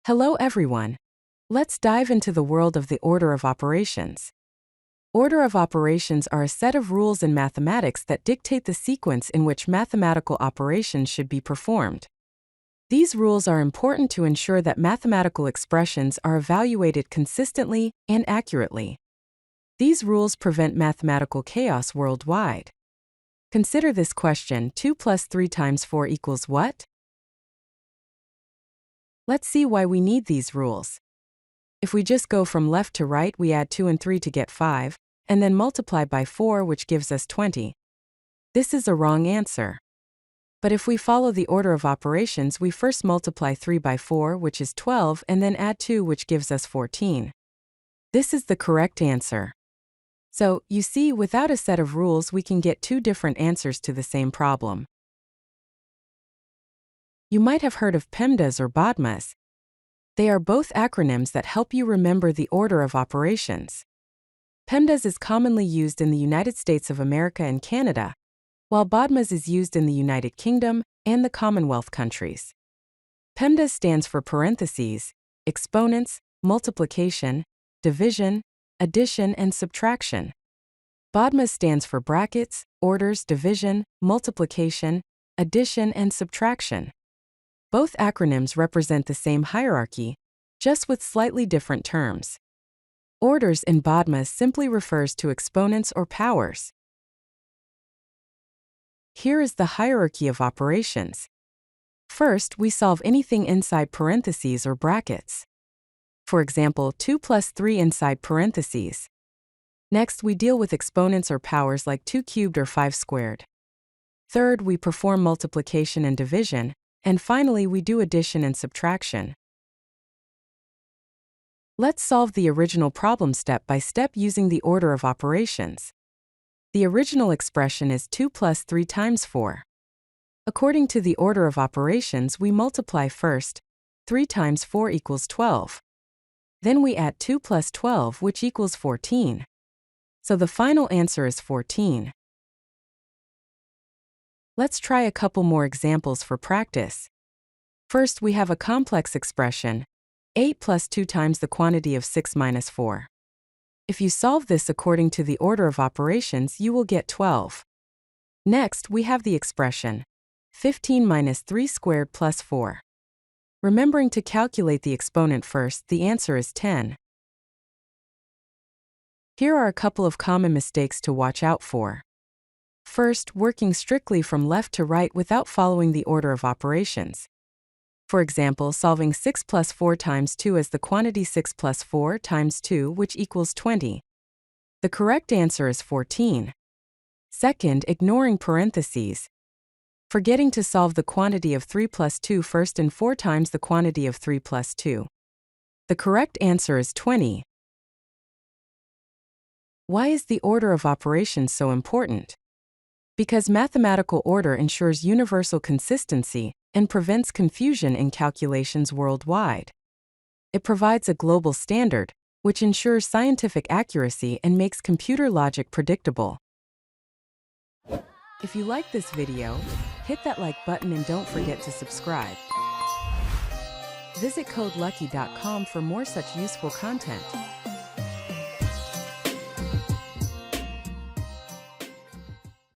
Hello everyone. Let's dive into the world of the order of operations. Order of operations are a set of rules in mathematics that dictate the sequence in which mathematical operations should be performed. These rules are important to ensure that mathematical expressions are evaluated consistently and accurately. These rules prevent mathematical chaos worldwide. Consider this question: 2 plus 3 times 4 equals what? Let's see why we need these rules. If we just go from left to right, we add 2 and 3 to get 5, and then multiply by 4, which gives us 20. This is a wrong answer. But if we follow the order of operations, we first multiply 3 by 4, which is 12, and then add 2, which gives us 14. This is the correct answer. So, you see, without a set of rules, we can get two different answers to the same problem. You might have heard of PEMDAS or BODMAS. They are both acronyms that help you remember the order of operations. PEMDAS is commonly used in the United States of America and Canada, while BODMAS is used in the United Kingdom and the Commonwealth countries. PEMDAS stands for parentheses, exponents, multiplication, division, addition, and subtraction. BODMAS stands for brackets, orders, division, multiplication, addition, and subtraction. Both acronyms represent the same hierarchy, just with slightly different terms. Orders in BODMAS simply refers to exponents or powers. Here is the hierarchy of operations. First, we solve anything inside parentheses or brackets. For example, 2 plus 3 inside parentheses. Next, we deal with exponents or powers like 2 cubed or 5 squared. Third, we perform multiplication and division. And finally, we do addition and subtraction. Let's solve the original problem step by step using the order of operations. The original expression is 2 plus 3 times 4. According to the order of operations, we multiply first. 3 times 4 equals 12. Then we add 2 plus 12, which equals 14. So the final answer is 14. Let's try a couple more examples for practice. First, we have a complex expression, 8 plus 2 times the quantity of 6 minus 4. If you solve this according to the order of operations, you will get 12. Next, we have the expression, 15 minus 3 squared plus 4. Remembering to calculate the exponent first, the answer is 10. Here are a couple of common mistakes to watch out for. First, working strictly from left to right without following the order of operations. For example, solving 6 plus 4 times 2 as the quantity 6 plus 4 times 2, which equals 20. The correct answer is 14. Second, ignoring parentheses. Forgetting to solve the quantity of 3 plus 2 first and 4 times the quantity of 3 plus 2. The correct answer is 20. Why is the order of operations so important? Because mathematical order ensures universal consistency and prevents confusion in calculations worldwide. It provides a global standard, which ensures scientific accuracy and makes computer logic predictable. If you like this video, hit that like button and don't forget to subscribe. Visit CodeLucky.com for more such useful content.